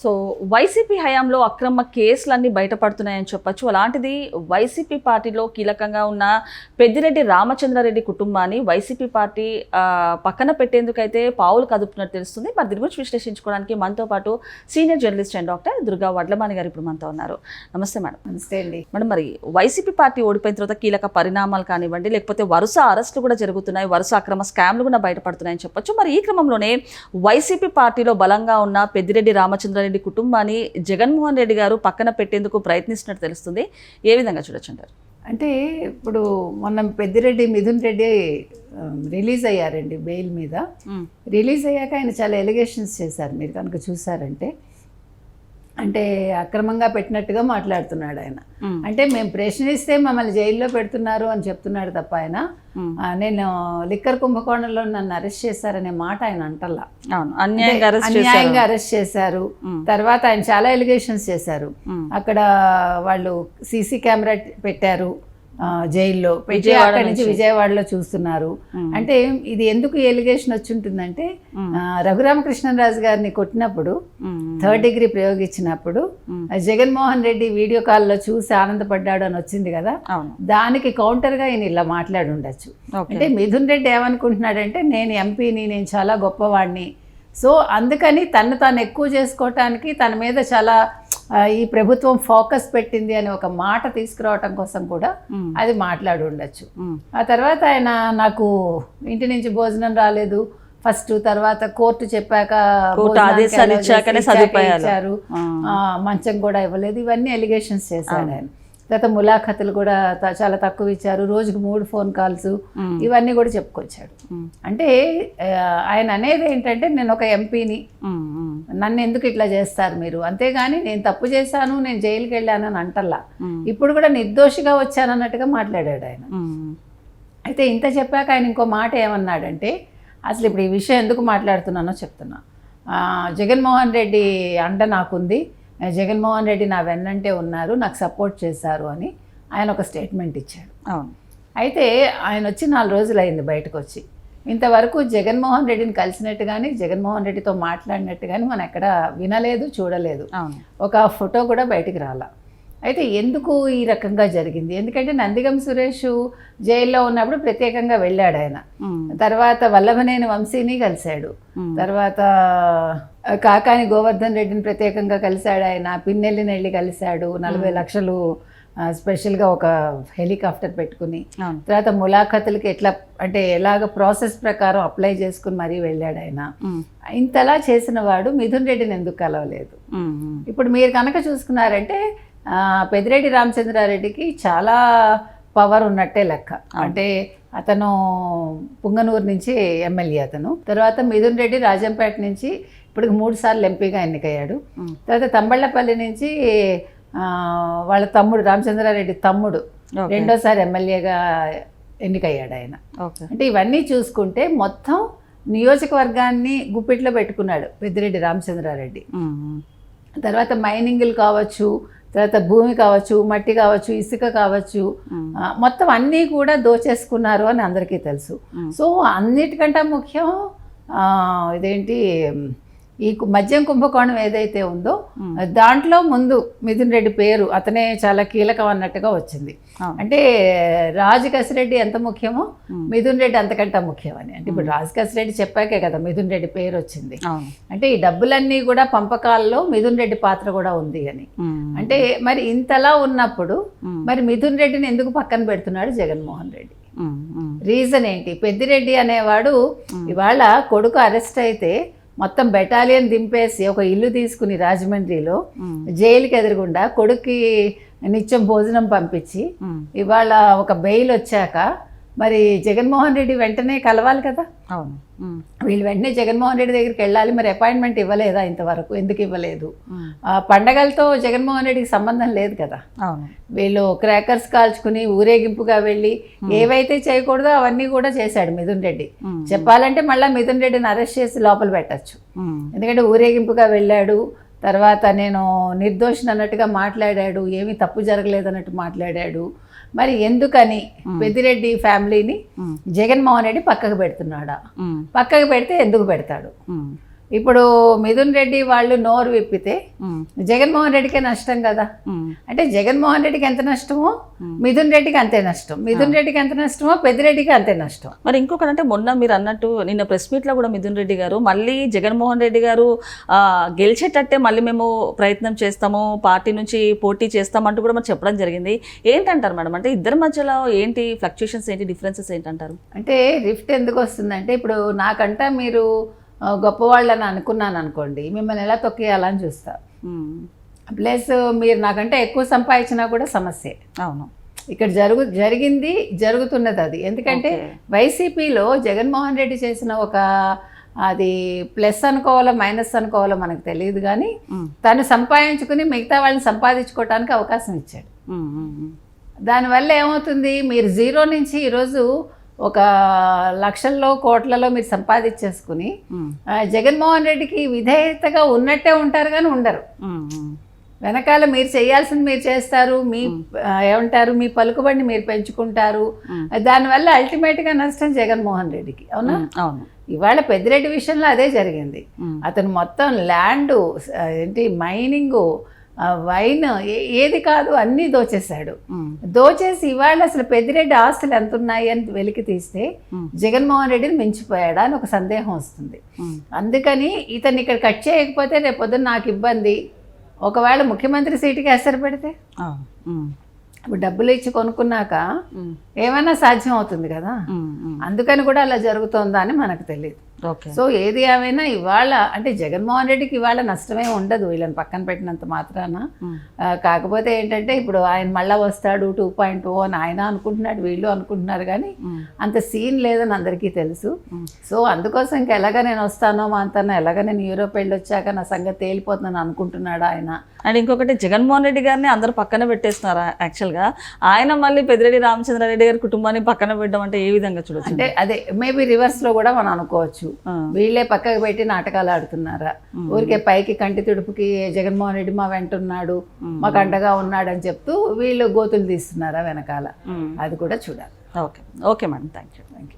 So YCP హయాంలో అక్రమ కేసులన్నీ బయటపడుతున్నాయని చెప్పొచ్చు. అలాంటిది వైసీపీ పార్టీలో కీలకంగా ఉన్న పెద్దిరెడ్డి రామచంద్రారెడ్డి కుటుంబాన్ని వైసీపీ పార్టీ పక్కన పెట్టేందుకైతే పావులు కదుపుతున్నట్టు తెలుస్తుంది. మరి దీని గురించి విశ్లేషించుకోవడానికి మనతో పాటు senior journalist and doctor Durga Vadlamani గారు ఇప్పుడు మనతో ఉన్నారు. నమస్తే మేడం. నమస్తే అండి మేడం, మరి వైసీపీ పార్టీ ఓడిపోయిన తర్వాత కీలక పరిణామాలు కానివ్వండి, లేకపోతే వరుస అరెస్టులు కూడా జరుగుతున్నాయి, వరుస అక్రమ స్కామ్లు కూడా బయటపడుతున్నాయని చెప్పొచ్చు. మరి ఈ క్రమంలోనే వైసీపీ పార్టీలో బలంగా ఉన్న పెద్దిరెడ్డి రామచంద్రారెడ్డి కుటుంబాన్ని జగన్మోహన్ రెడ్డి గారు పక్కన పెట్టేందుకు ప్రయత్నిస్తున్నట్టు తెలుస్తుంది. ఏ విధంగా చూడొచ్చు అంటారు? అంటే ఇప్పుడు మొన్న పెద్దిరెడ్డి మిథున్ రెడ్డి రిలీజ్ అయ్యారండి బెయిల్ మీద. రిలీజ్ అయ్యాక ఆయన చాలా ఎలిగేషన్స్ చేశారు. మీరు కనుక చూసారంటే అంటే అక్రమంగా పెట్టినట్టుగా మాట్లాడుతున్నాడు ఆయన. అంటే మేము ప్రశ్నిస్తే మమ్మల్ని జైల్లో పెడుతున్నారు అని చెప్తున్నాడు తప్ప ఆయన నేను లిక్కర్ కుంభకోణంలో నన్ను అరెస్ట్ చేశారనే మాట ఆయన అంటల్లా. అన్యాయంగా అరెస్ట్ చేశారు. తర్వాత ఆయన చాలా ఎలిగేషన్స్ చేశారు. అక్కడ వాళ్ళు సీసీ కెమెరా పెట్టారు జైల్లో పెట్టి అక్కడి నుంచి విజయవాడలో చూస్తున్నారు. అంటే ఇది ఎందుకు ఎలిగేషన్ వచ్చి ఉంటుందంటే రఘురామకృష్ణరాజు గారిని కొట్టినప్పుడు 3rd డిగ్రీ ప్రయోగించినప్పుడు జగన్మోహన్ రెడ్డి వీడియో కాల్లో చూసి ఆనందపడ్డాడు అని వచ్చింది కదా, దానికి కౌంటర్గా ఈయన ఇలా మాట్లాడి ఉండొచ్చు. అంటే మిథున్ రెడ్డి ఏమనుకుంటున్నాడంటే నేను ఎంపీని, నేను చాలా గొప్పవాడిని, సో అందుకని తను తాను ఎక్కువ చేసుకోవటానికి తన మీద చాలా ఈ ప్రభుత్వం ఫోకస్ పెట్టింది అని ఒక మాట తీసుకురావటం కోసం కూడా అది మాట్లాడి ఉండొచ్చు. ఆ తర్వాత ఆయన నాకు ఇంటి నుంచి భోజనం రాలేదు ఫస్ట్, తర్వాత కోర్టు చెప్పాక ఇచ్చారు, మంచం కూడా ఇవ్వలేదు, ఇవన్నీ ఎలిగేషన్స్ చేశాడు ఆయన. తర్వాత ములాఖతులు కూడా చాలా తక్కువ ఇచ్చారు, రోజుకు 3 ఫోన్ కాల్స్, ఇవన్నీ కూడా చెప్పుకొచ్చాడు. అంటే ఆయన అనేది ఏంటంటే నేను ఒక ఎంపీని, నన్ను ఎందుకు ఇట్లా చేస్తారు మీరు, అంతేగాని నేను తప్పు చేశాను, నేను జైలుకి వెళ్ళాను అని అంటల్లా. ఇప్పుడు కూడా నిర్దోషిగా వచ్చానన్నట్టుగా మాట్లాడాడు ఆయన. అయితే ఇంత చెప్పాక ఆయన ఇంకో మాట ఏమన్నాడంటే, అసలు ఇప్పుడు ఈ విషయం ఎందుకు మాట్లాడుతున్నానో చెప్తున్నా. జగన్మోహన్ రెడ్డి అండ నాకుంది, జగన్మోహన్ రెడ్డి నా వెన్నంటే ఉన్నారు, నాకు సపోర్ట్ చేశారు అని ఆయన ఒక స్టేట్మెంట్ ఇచ్చాడు. అయితే ఆయన వచ్చి 4 రోజులు అయింది బయటకు వచ్చి. ఇంతవరకు జగన్మోహన్ రెడ్డిని కలిసినట్టు కానీ జగన్మోహన్ రెడ్డితో మాట్లాడినట్టు కానీ మనం ఎక్కడ వినలేదు, చూడలేదు. ఒక ఫోటో కూడా బయటికి రాలా. అయితే ఎందుకు ఈ రకంగా జరిగింది? ఎందుకంటే నందిగం సురేష్ జైల్లో ఉన్నప్పుడు ప్రత్యేకంగా వెళ్ళాడు ఆయన. తర్వాత వల్లభనేని వంశీని కలిశాడు, తర్వాత కాకాని గోవర్ధన్ రెడ్డిని ప్రత్యేకంగా కలిశాడు ఆయన, పిన్నెల్లిని వెళ్ళి కలిశాడు, 40 లక్షలు స్పెషల్గా ఒక హెలికాప్టర్ పెట్టుకుని. తర్వాత ములాఖతులకి ఎట్లా అంటే ఎలాగ ప్రాసెస్ ప్రకారం అప్లై చేసుకుని మరీ వెళ్ళాడు ఆయన. ఇంతలా చేసిన వాడు మిథున్ రెడ్డిని ఎందుకు కలవలేదు? ఇప్పుడు మీరు కనుక చూసుకున్నారంటే పెద్దిరెడ్డి రామచంద్రారెడ్డికి చాలా పవర్ ఉన్నట్టే లెక్క. అంటే అతను పుంగనూరు నుంచి ఎమ్మెల్యే అతను, తర్వాత మిథున్ రెడ్డి రాజంపేట నుంచి ఇప్పుడు 3 సార్లు ఎంపీగా ఎన్నికయ్యాడు. తర్వాత తంబళ్ళపల్లి నుంచి వాళ్ళ తమ్ముడు రామచంద్రారెడ్డి తమ్ముడు 2వ సారి ఎమ్మెల్యేగా ఎన్నికయ్యాడు ఆయన. అంటే ఇవన్నీ చూసుకుంటే మొత్తం నియోజకవర్గాన్ని గుప్పిట్లో పెట్టుకున్నాడు పెద్దిరెడ్డి రామచంద్రారెడ్డి. తర్వాత మైనింగ్లు కావచ్చు, తర్వాత భూమి కావచ్చు, మట్టి కావచ్చు, ఇసుక కావచ్చు, మొత్తం అన్నీ కూడా దోచేసుకున్నారు అని అందరికీ తెలుసు. సో అన్నిటికంటే ముఖ్యం ఇదేంటి ఈ మద్యం కుంభకోణం ఏదైతే ఉందో దాంట్లో ముందు మిథున్ రెడ్డి పేరు అతనే చాలా కీలకం అన్నట్టుగా వచ్చింది. అంటే రాజు కసిరెడ్డి ఎంత ముఖ్యమో మిథున్ రెడ్డి అంతకంటే ముఖ్యమని. అంటే ఇప్పుడు రాజు కసిరెడ్డి చెప్పాకే కదా మిథున్ రెడ్డి పేరు వచ్చింది. అంటే ఈ డబ్బులన్నీ కూడా పంపకాల్లో మిథున్ రెడ్డి పాత్ర కూడా ఉంది అని. అంటే మరి ఇంతలా ఉన్నప్పుడు మరి మిథున్ రెడ్డిని ఎందుకు పక్కన పెడుతున్నాడు జగన్మోహన్ రెడ్డి? రీజన్ ఏంటి? పెద్దిరెడ్డి అనేవాడు ఇవాళ కొడుకు అరెస్ట్ అయితే మొత్తం బెటాలియన్ దింపేసి ఒక ఇల్లు తీసుకుని రాజమండ్రిలో జైలుకి ఎదురుగుండా కొడుక్కి నిత్యం భోజనం పంపించి ఇవాళ ఒక బెయిల్ వచ్చాక మరి జగన్మోహన్ రెడ్డి వెంటనే కలవాలి కదా. వీళ్ళు వెంటనే జగన్మోహన్ రెడ్డి దగ్గరికి వెళ్ళాలి. మరి అపాయింట్మెంట్ ఇవ్వలేదా ఇంతవరకు? ఎందుకు ఇవ్వలేదు? పండగలతో జగన్మోహన్ రెడ్డికి సంబంధం లేదు కదా. వీళ్ళు క్రాకర్స్ కాల్చుకుని ఊరేగింపుగా వెళ్ళి ఏవైతే చేయకూడదో అవన్నీ కూడా చేశాడు మిథున్ రెడ్డి. చెప్పాలంటే మళ్ళీ మిథున్ రెడ్డిని అరెస్ట్ చేసి లోపల పెట్టచ్చు. ఎందుకంటే ఊరేగింపుగా వెళ్ళాడు, తర్వాత నేను నిర్దోషిని అన్నట్టుగా మాట్లాడాడు, ఏమీ తప్పు జరగలేదు అన్నట్టు మాట్లాడాడు. మరి ఎందుకని పెద్దిరెడ్డి ఫ్యామిలీని జగన్మోహన్ రెడ్డి పక్కకు పెడుతున్నాడా? పక్కకు పెడితే ఎందుకు పెడతాడు? ఇప్పుడు మిథున్ రెడ్డి వాళ్ళు నోరు విప్పితే ఉమ్, జగన్మోహన్ రెడ్డికే నష్టం కదా. ఉమ్, అంటే జగన్మోహన్ రెడ్డికి ఎంత నష్టమో మిథున్ రెడ్డికి అంతే నష్టం, మిథున్ రెడ్డికి ఎంత నష్టమో పెద్దిరెడ్డికి అంతే నష్టం. మరి ఇంకొకటి అంటే మొన్న మీరు అన్నట్టు నిన్న ప్రెస్ మీట్లో కూడా మిథున్ రెడ్డి గారు మళ్ళీ జగన్మోహన్ రెడ్డి గారు గెలిచేటట్టే మళ్ళీ మేము ప్రయత్నం చేస్తాము, పార్టీ నుంచి పోటీ చేస్తామంటూ కూడా మరి చెప్పడం జరిగింది. ఏంటంటారు మేడం, అంటే ఇద్దరి మధ్యలో ఏంటి ఫ్లక్చుయేషన్స్ ఏంటి, డిఫరెన్సెస్ ఏంటంటారు? అంటే రిఫ్ట్ ఎందుకు వస్తుందంటే ఇప్పుడు నాకంట మీరు గొప్పవాళ్ళని అనుకున్నాను అనుకోండి, మిమ్మల్ని ఎలా తొక్కేయాలని చూస్తా. ఉమ్, ప్లస్ మీరు నాకంటే ఎక్కువ సంపాదించినా కూడా సమస్యే. అవును. ఇక్కడ జరిగింది జరుగుతున్నది అది. ఎందుకంటే వైసీపీలో జగన్మోహన్ రెడ్డి చేసిన ఒక అది ప్లస్ అనుకోవాలో మైనస్ అనుకోవాలో మనకు తెలియదు, కానీ తను సంపాదించుకుని మిగతా వాళ్ళని సంపాదించుకోవడానికి అవకాశం ఇచ్చాడు. ఉమ్, ఉమ్, ఉమ్. దానివల్ల ఏమవుతుంది, మీరు జీరో నుంచి ఈరోజు ఒక లక్షల్లో కోట్లలో మీరు సంపాదించేసుకుని జగన్మోహన్ రెడ్డికి విధేయతగా ఉన్నట్టే ఉంటారు కానీ ఉండరు. వెనకాల మీరు చేయాల్సింది మీరు చేస్తారు, మీ ఏమంటారు మీ పలుకుబడిని మీరు పెంచుకుంటారు. దానివల్ల అల్టిమేట్గా నష్టం జగన్మోహన్ రెడ్డికి. అవునా? అవును. ఇవాళ పెద్దిరెడ్డి విషయంలో అదే జరిగింది. అతను మొత్తం ల్యాండు ఏంటి మైనింగు వైన్ ఏది కాదు అన్నీ దోచేశాడు. దోచేసి ఇవాళ అసలు పెద్దిరెడ్డి ఆస్తులు ఎంత ఉన్నాయి అని వెలికి తీస్తే జగన్మోహన్ రెడ్డిని మించిపోయాడా అని ఒక సందేహం వస్తుంది. అందుకని ఇతన్ని ఇక్కడ కట్ చేయకపోతే రేపు పొద్దున్న నాకు ఇబ్బంది. ఒకవేళ ముఖ్యమంత్రి సీటుకి ఎసరు పెడితే ఇప్పుడు డబ్బులు ఇచ్చి కొనుక్కున్నాక ఏమైనా సాధ్యం అవుతుంది కదా. అందుకని కూడా అలా జరుగుతుందా అని మనకు తెలియదు. సో ఏది ఏమైనా ఇవాళ అంటే జగన్మోహన్ రెడ్డికి ఇవాళ నష్టమే ఉండదు వీళ్ళని పక్కన పెట్టినంత మాత్రాన. కాకపోతే ఏంటంటే ఇప్పుడు ఆయన మళ్ళా వస్తాడు 2.0 అని ఆయన అనుకుంటున్నాడు, వీళ్ళు అనుకుంటున్నారు, కానీ అంత సీన్ లేదని అందరికీ తెలుసు. సో అందుకోసం ఇంకా ఎలాగ నేను వస్తానో మా అంతా ఎలాగ నేను యూరోప్ వెళ్ళి వచ్చాక నా సంగతి తేలిపోతుందని అనుకుంటున్నాడు ఆయన. అండ్ ఇంకొకటి జగన్మోహన్ రెడ్డి గారిని అందరూ పక్కన పెట్టేస్తున్నారు. యాక్చువల్గా ఆయన మళ్ళీ పెద్దిరెడ్డి రామచంద్రారెడ్డి గారి కుటుంబాన్ని పక్కన పెట్టడం అంటే ఏ విధంగా చూడొచ్చు? అంటే అదే మేబీ రివర్స్లో కూడా మనం అనుకోవచ్చు. వీళ్ళే పక్కకు పెట్టి నాటకాలు ఆడుతున్నారా, ఊరికే పైకి కంటి తుడుపుకి జగన్మోహన్ రెడ్డి మా వెంట ఉన్నాడు, మాకు అండగా ఉన్నాడు అని చెప్తూ వీళ్ళు గోతులు తీస్తున్నారా వెనకాల, అది కూడా చూడాలి. Okay okay madam, thank you.